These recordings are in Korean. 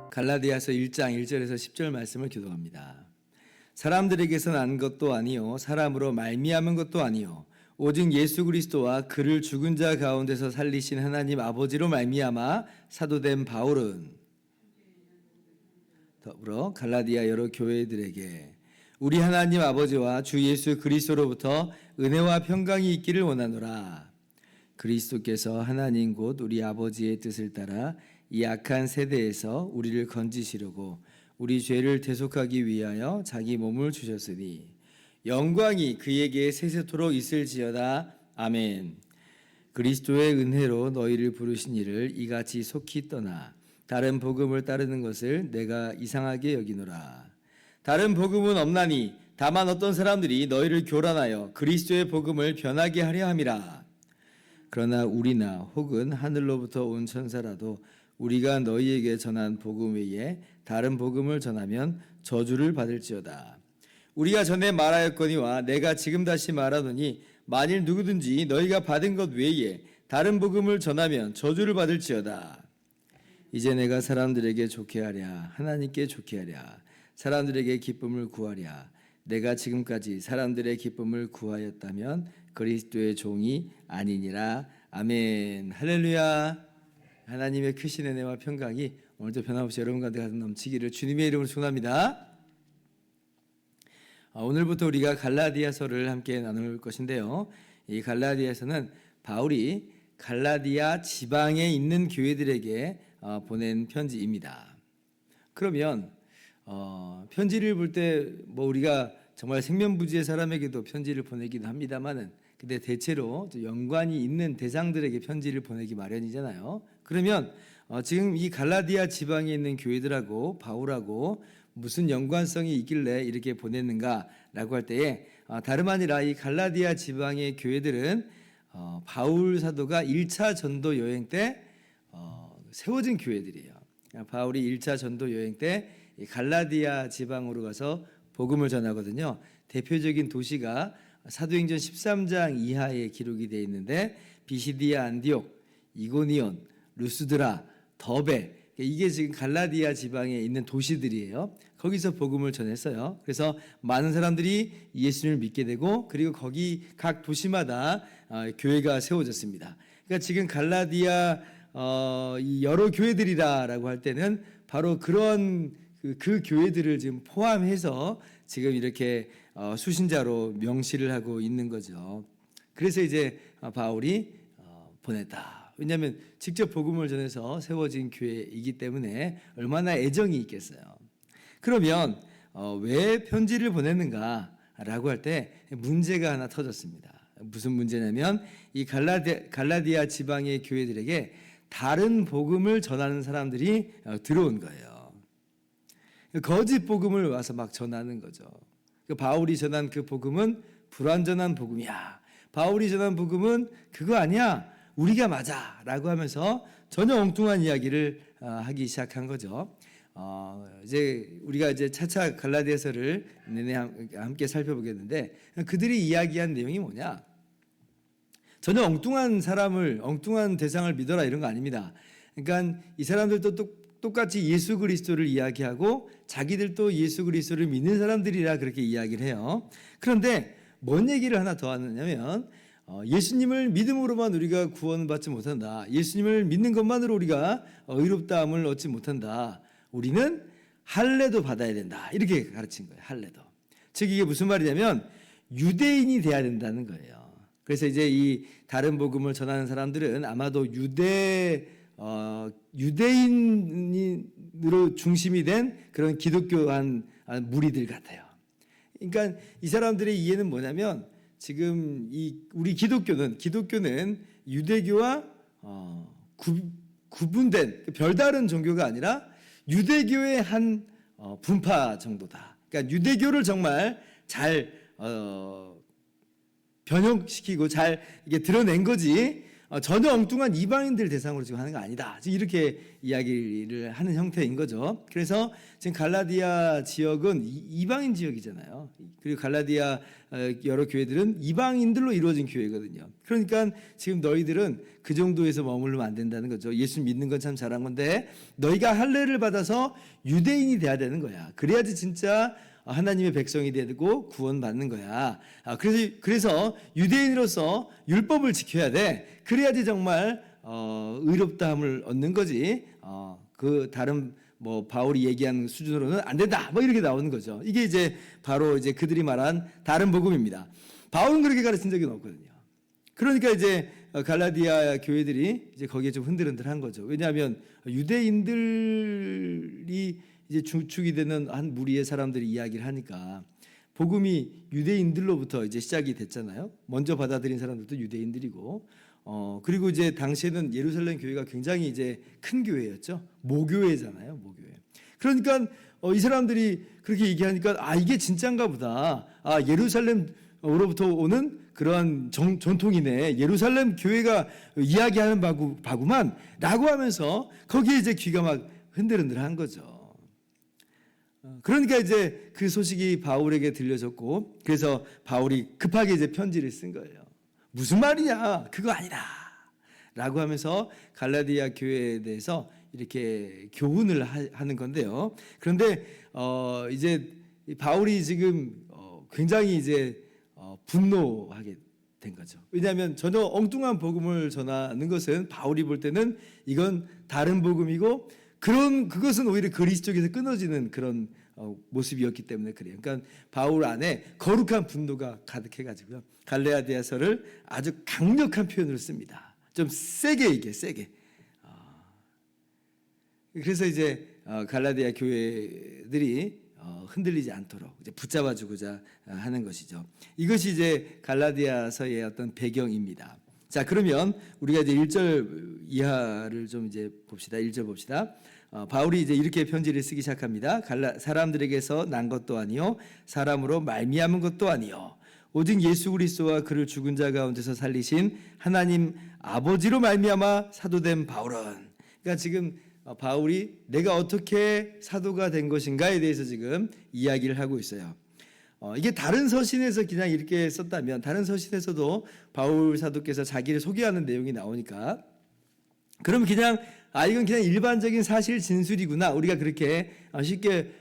갈라디아서 1장 1절에서 10절 말씀을 교독합니다. 사람들에게서 난 것도 아니요 사람으로 말미암은 것도 아니요 오직 예수 그리스도와 그를 죽은 자 가운데서 살리신 하나님 아버지로 말미암아 사도된 바울은 더불어 갈라디아 여러 교회들에게 우리 하나님 아버지와 주 예수 그리스도로부터 은혜와 평강이 있기를 원하노라. 그리스도께서 하나님 곧 우리 아버지의 뜻을 따라 이 악한 세대에서 우리를 건지시려고 우리 죄를 대속하기 위하여 자기 몸을 주셨으니 영광이 그에게 세세토록 있을지어다. 아멘. 그리스도의 은혜로 너희를 부르신 이를 이같이 속히 떠나 다른 복음을 따르는 것을 내가 이상하게 여기노라. 다른 복음은 없나니 다만 어떤 사람들이 너희를 교란하여 그리스도의 복음을 변하게 하려 함이라. 그러나 우리나 혹은 하늘로부터 온 천사라도 우리가 너희에게 전한 복음 외에 다른 복음을 전하면 저주를 받을지어다. 우리가 전에 말하였거니와 내가 지금 다시 말하노니 만일 누구든지 너희가 받은 것 외에 다른 복음을 전하면 저주를 받을지어다. 이제 내가 사람들에게 좋게 하랴 하나님께 좋게 하랴 사람들에게 기쁨을 구하랴 내가 지금까지 사람들의 기쁨을 구하였다면 그리스도의 종이 아니니라. 아멘. 할렐루야. 하나님의 크신 은혜와 평강이 오늘도 변함없이 여러분 가운데 가득 넘치기를 주님의 이름으로 축원합니다. 오늘부터 우리가 갈라디아서를 함께 나눌 것인데요. 이 갈라디아서는 바울이 갈라디아 지방에 있는 교회들에게 보낸 편지입니다. 그러면 편지를 볼 때 뭐 우리가 정말 생면부지의 사람에게도 편지를 보내기도 합니다만은 근데 대체로 연관이 있는 대상들에게 편지를 보내기 마련이잖아요. 그러면 지금 이 갈라디아 지방에 있는 교회들하고 바울하고 무슨 연관성이 있길래 이렇게 보냈는가라고 할 때에 다름 아니라 이 갈라디아 지방의 교회들은 바울 사도가 1차 전도 여행 때 세워진 교회들이에요. 바울이 1차 전도 여행 때 갈라디아 지방으로 가서 복음을 전하거든요. 대표적인 도시가 사도행전 13장 이하에 기록이 되어 있는데 비시디아 안디옥, 이고니온, 루스드라, 더베 이게 지금 갈라디아 지방에 있는 도시들이에요. 거기서 복음을 전했어요. 그래서 많은 사람들이 예수님을 믿게 되고 그리고 거기 각 도시마다 교회가 세워졌습니다. 그러니까 지금 갈라디아 이 여러 교회들이다라고 할 때는 바로 그런 그 교회들을 지금 포함해서 지금 이렇게 수신자로 명시를 하고 있는 거죠. 그래서 이제 바울이 보냈다. 왜냐하면 직접 복음을 전해서 세워진 교회이기 때문에 얼마나 애정이 있겠어요. 그러면 왜 편지를 보냈는가라고 할 때 문제가 하나 터졌습니다. 무슨 문제냐면 이 갈라디아 지방의 교회들에게 다른 복음을 전하는 사람들이 들어온 거예요. 거짓 복음을 와서 막 전하는 거죠. 바울이 전한 그 복음은 불완전한 복음이야. 바울이 전한 복음은 그거 아니야. 우리가 맞아. 라고 하면서 전혀 엉뚱한 이야기를 하기 시작한 거죠. 이제 우리가 이제 차차 갈라디아서를 내내 함께 살펴보겠는데 그들이 이야기한 내용이 뭐냐? 전혀 엉뚱한 사람을, 엉뚱한 대상을 믿어라 이런 거 아닙니다. 그러니까 이 사람들도 똑같이 예수 그리스도를 이야기하고 자기들도 예수 그리스도를 믿는 사람들이라 그렇게 이야기를 해요. 그런데 뭔 얘기를 하나 더 하느냐면 예수님을 믿음으로만 우리가 구원받지 못한다. 예수님을 믿는 것만으로 우리가 의롭다함을 얻지 못한다. 우리는 할례도 받아야 된다. 이렇게 가르친 거예요. 할례도. 즉 이게 무슨 말이냐면 유대인이 돼야 된다는 거예요. 그래서 이제 이 다른 복음을 전하는 사람들은 아마도 유대인으로 중심이 된 그런 기독교한 무리들 같아요. 그러니까 이 사람들의 이해는 뭐냐면 지금 우리 기독교는 유대교와 구분된 별다른 종교가 아니라 유대교의 한 분파 정도다. 그러니까 유대교를 정말 잘 변형시키고 잘 이게 드러낸 거지. 전혀 엉뚱한 이방인들 대상으로 지금 하는 거 아니다. 지금 이렇게 이야기를 하는 형태인 거죠. 그래서 지금 갈라디아 지역은 이방인 지역이잖아요. 그리고 갈라디아 여러 교회들은 이방인들로 이루어진 교회거든요. 그러니까 지금 너희들은 그 정도에서 머물면 안 된다는 거죠. 예수 믿는 건 참 잘한 건데 너희가 할례를 받아서 유대인이 돼야 되는 거야. 그래야지 진짜 하나님의 백성이 되고 구원받는 거야. 그래서 유대인으로서 율법을 지켜야 돼. 그래야지 정말 의롭다함을 얻는 거지. 그 다른 뭐 바울이 얘기한 수준으로는 안 된다. 뭐 이렇게 나오는 거죠. 이게 이제 바로 이제 그들이 말한 다른 복음입니다. 바울은 그렇게 가르친 적이 없거든요. 그러니까 이제 갈라디아 교회들이 이제 거기에 좀 흔들흔들한 거죠. 왜냐하면 유대인들이 이제 주축이 되는 한 무리의 사람들이 이야기를 하니까 복음이 유대인들로부터 이제 시작이 됐잖아요. 먼저 받아들인 사람들도 유대인들이고, 그리고 이제 당시에는 예루살렘 교회가 굉장히 이제 큰 교회였죠. 모교회잖아요, 모교회. 그러니까 이 사람들이 그렇게 얘기하니까 이게 진짜인가 보다. 예루살렘으로부터 오는 그러한 전통이네. 예루살렘 교회가 이야기하는 바구만라고 하면서 거기에 이제 귀가 막 흔들흔들한 거죠. 그러니까 이제 그 소식이 바울에게 들려졌고, 그래서 바울이 급하게 이제 편지를 쓴 거예요. 무슨 말이냐? 그거 아니다. 라고 하면서 갈라디아 교회에 대해서 이렇게 교훈을 하는 건데요. 그런데 이제 바울이 지금 굉장히 이제 분노하게 된 거죠. 왜냐하면 전혀 엉뚱한 복음을 전하는 것은 바울이 볼 때는 이건 다른 복음이고 그것은 오히려 그리스도에서 끊어지는 그런 모습이었기 때문에 그래요. 그러니까 바울 안에 거룩한 분노가 가득해가지고요. 갈라디아서를 아주 강력한 표현으로 씁니다. 좀 세게. 그래서 이제 갈라디아 교회들이 흔들리지 않도록 이제 붙잡아주고자 하는 것이죠. 이것이 이제 갈라디아서의 어떤 배경입니다. 자, 그러면 우리가 이제 1절 이하를 좀 이제 봅시다. 1절 봅시다. 바울이 이제 이렇게 편지를 쓰기 시작합니다. 사람들에게서 난 것도 아니요 사람으로 말미암은 것도 아니요 오직 예수 그리스도와 그를 죽은 자 가운데서 살리신 하나님 아버지로 말미암아 사도된 바울은, 그러니까 지금 바울이 내가 어떻게 사도가 된 것인가에 대해서 지금 이야기를 하고 있어요. 이게 다른 서신에서 그냥 이렇게 썼다면, 다른 서신에서도 바울 사도께서 자기를 소개하는 내용이 나오니까 그러면 그냥 이건 그냥 일반적인 사실 진술이구나, 우리가 그렇게 쉽게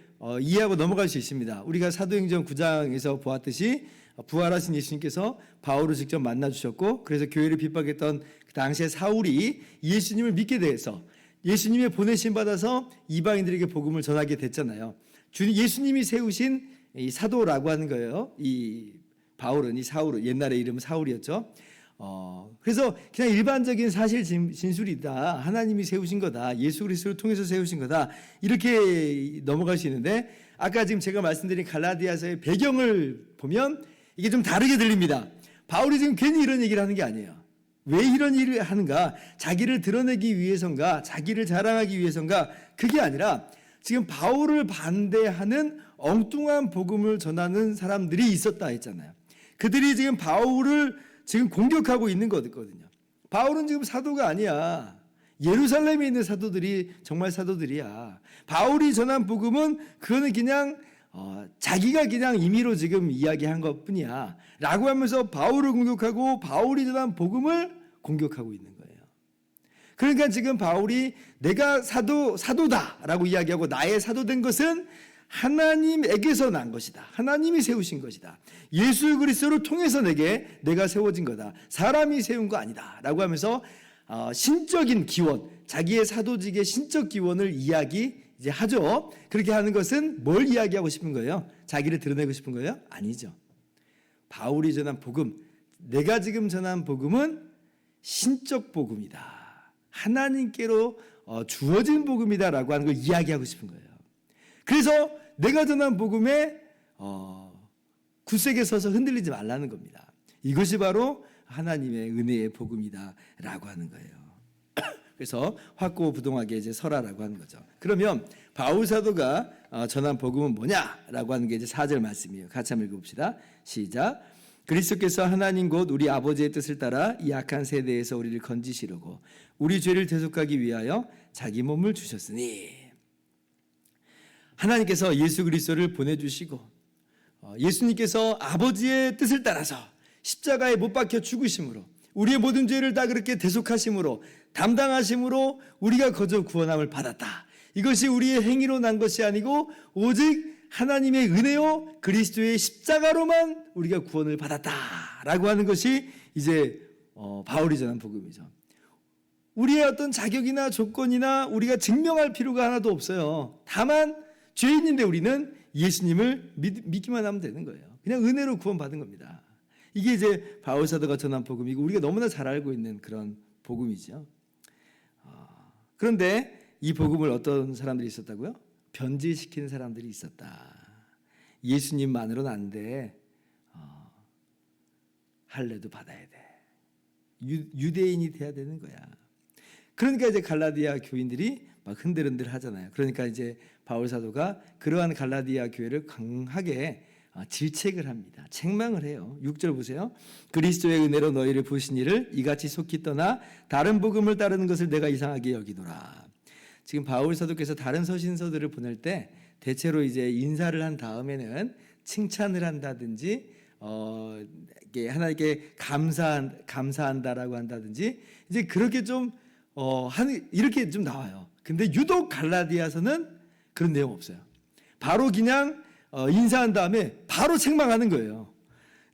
이해하고 넘어갈 수 있습니다. 우리가 사도행전 9장에서 보았듯이 부활하신 예수님께서 바울을 직접 만나주셨고, 그래서 교회를 핍박했던 그 당시에 사울이 예수님을 믿게 돼서 예수님의 보내심 받아서 이방인들에게 복음을 전하게 됐잖아요. 예수님이 세우신 이 사도라고 하는 거예요. 이 바울은, 이 사울은 옛날에 이름은 사울이었죠. 그래서 그냥 일반적인 사실 진술이다. 하나님이 세우신 거다. 예수 그리스도를 통해서 세우신 거다. 이렇게 넘어갈 수 있는데, 아까 지금 제가 말씀드린 갈라디아서의 배경을 보면 이게 좀 다르게 들립니다. 바울이 지금 괜히 이런 얘기를 하는 게 아니에요. 왜 이런 일을 하는가? 자기를 드러내기 위해서인가? 자기를 자랑하기 위해서인가? 그게 아니라 지금 바울을 반대하는 엉뚱한 복음을 전하는 사람들이 있었다 했잖아요. 그들이 지금 바울을 지금 공격하고 있는 거거든요. 바울은 지금 사도가 아니야. 예루살렘에 있는 사도들이 정말 사도들이야. 바울이 전한 복음은 그거는 그냥 자기가 그냥 임의로 지금 이야기한 것뿐이야 라고 하면서 바울을 공격하고 바울이 전한 복음을 공격하고 있는 거예요. 그러니까 지금 바울이 내가 사도다라고 이야기하고 나의 사도된 것은 하나님에게서 난 것이다. 하나님이 세우신 것이다. 예수 그리스도를 통해서 내가 세워진 거다. 사람이 세운 거 아니다 라고 하면서 신적인 기원, 자기의 사도직의 신적 기원을 이제 하죠. 그렇게 하는 것은 뭘 이야기하고 싶은 거예요? 자기를 드러내고 싶은 거예요? 아니죠. 바울이 전한 복음, 내가 지금 전한 복음은 신적 복음이다. 하나님께로 주어진 복음이다라고 하는 걸 이야기하고 싶은 거예요. 그래서 내가 전한 복음에 굳세게 서서 흔들리지 말라는 겁니다. 이것이 바로 하나님의 은혜의 복음이다라고 하는 거예요. 그래서 확고부동하게 이제 설하라고 하는 거죠. 그러면 바울 사도가 전한 복음은 뭐냐라고 하는 게 이제 4절 말씀이에요. 같이 한번 읽어봅시다. 시작. 그리스도께서 하나님 곧 우리 아버지의 뜻을 따라 이 악한 세대에서 우리를 건지시려고 우리 죄를 대속하기 위하여 자기 몸을 주셨으니, 하나님께서 예수 그리스도를 보내주시고 예수님께서 아버지의 뜻을 따라서 십자가에 못 박혀 죽으심으로 우리의 모든 죄를 다 그렇게 대속하심으로 담당하심으로 우리가 거저 구원함을 받았다. 이것이 우리의 행위로 난 것이 아니고 오직 하나님의 은혜요 그리스도의 십자가로만 우리가 구원을 받았다라고 하는 것이 이제 바울이 전한 복음이죠. 우리의 어떤 자격이나 조건이나 우리가 증명할 필요가 하나도 없어요. 다만 죄인인데 우리는 예수님을 믿기만 하면 되는 거예요. 그냥 은혜로 구원받은 겁니다. 이게 이제 바울 사도가 전한 복음이고 우리가 너무나 잘 알고 있는 그런 복음이죠. 그런데 이 복음을 어떤 사람들이 있었다고요? 변질시키는 사람들이 있었다. 예수님만으로는 안 돼. 할례도 받아야 돼. 유대인이 돼야 되는 거야. 그러니까 이제 갈라디아 교인들이 막 흔들흔들 하잖아요. 그러니까 이제 바울 사도가 그러한 갈라디아 교회를 강하게 질책을 합니다. 책망을 해요. 6절 보세요. 그리스도의 은혜로 너희를 부으신 이를 이같이 속히 떠나 다른 복음을 따르는 것을 내가 이상하게 여기노라. 지금 바울 사도께서 다른 서신서들을 보낼 때 대체로 이제 인사를 한 다음에는 칭찬을 한다든지 하나님께 감사한다라고 한다든지 이제 그렇게 좀 이렇게 좀 나와요. 근데 유독 갈라디아서는 그런 내용 없어요. 바로 그냥 인사한 다음에 바로 책망하는 거예요.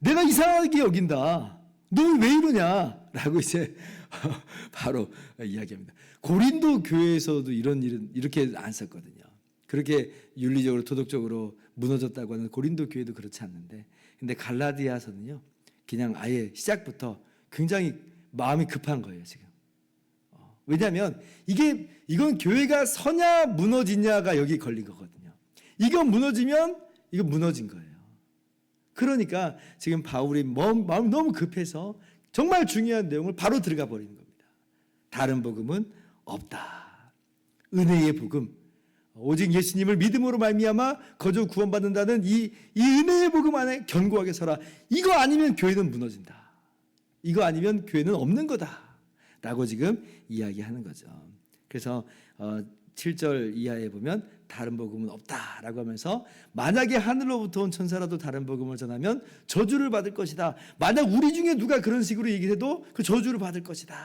내가 이상하게 여긴다. 너 왜 이러냐? 라고 이제 바로 이야기합니다. 고린도 교회에서도 이런 일은 이렇게 안 썼거든요. 그렇게 윤리적으로 도덕적으로 무너졌다고 하는 고린도 교회도 그렇지 않는데, 근데 갈라디아서는요 그냥 아예 시작부터 굉장히 마음이 급한 거예요 지금. 왜냐하면 이건 교회가 서냐 무너지냐가 여기 걸린 거거든요. 이건 무너지면 이거 무너진 거예요. 그러니까 지금 바울이 마음이 너무 급해서 정말 중요한 내용을 바로 들어가 버리는 겁니다. 다른 복음은 없다. 은혜의 복음, 오직 예수님을 믿음으로 말미암아 거저 구원받는다는 이 은혜의 복음 안에 견고하게 서라. 이거 아니면 교회는 무너진다. 이거 아니면 교회는 없는 거다 라고 지금 이야기하는 거죠. 그래서 7절 이하에 보면 다른 복음은 없다라고 하면서 만약에 하늘로부터 온 천사라도 다른 복음을 전하면 저주를 받을 것이다. 만약 우리 중에 누가 그런 식으로 얘기해도 그 저주를 받을 것이다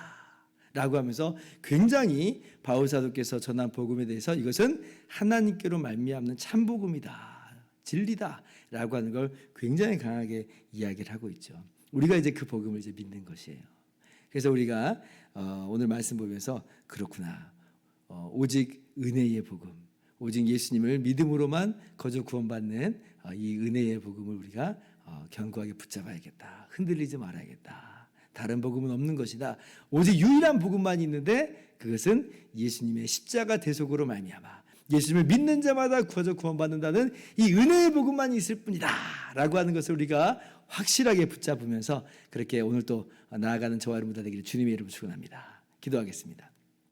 라고 하면서 굉장히 바울 사도께서 전한 복음에 대해서 이것은 하나님께로 말미암는 참 복음이다, 진리다 라고 하는 걸 굉장히 강하게 이야기를 하고 있죠. 우리가 이제 그 복음을 이제 믿는 것이에요. 그래서 우리가 오늘 말씀 보면서 그렇구나, 오직 은혜의 복음, 오직 예수님을 믿음으로만 거저 구원받는 이 은혜의 복음을 우리가 견고하게 붙잡아야겠다. 흔들리지 말아야겠다. 다른 복음은 없는 것이다. 오직 유일한 복음만 있는데 그것은 예수님의 십자가 대속으로 말미암아 예수님을 믿는 자마다 거저 구원받는다는 이 은혜의 복음만 있을 뿐이다 라고 하는 것을 우리가 확실하게 붙잡으면서 그렇게 오늘 또 나아가는 저와 여러분 다 되기를 주님의 이름으로 축원합니다. 기도하겠습니다.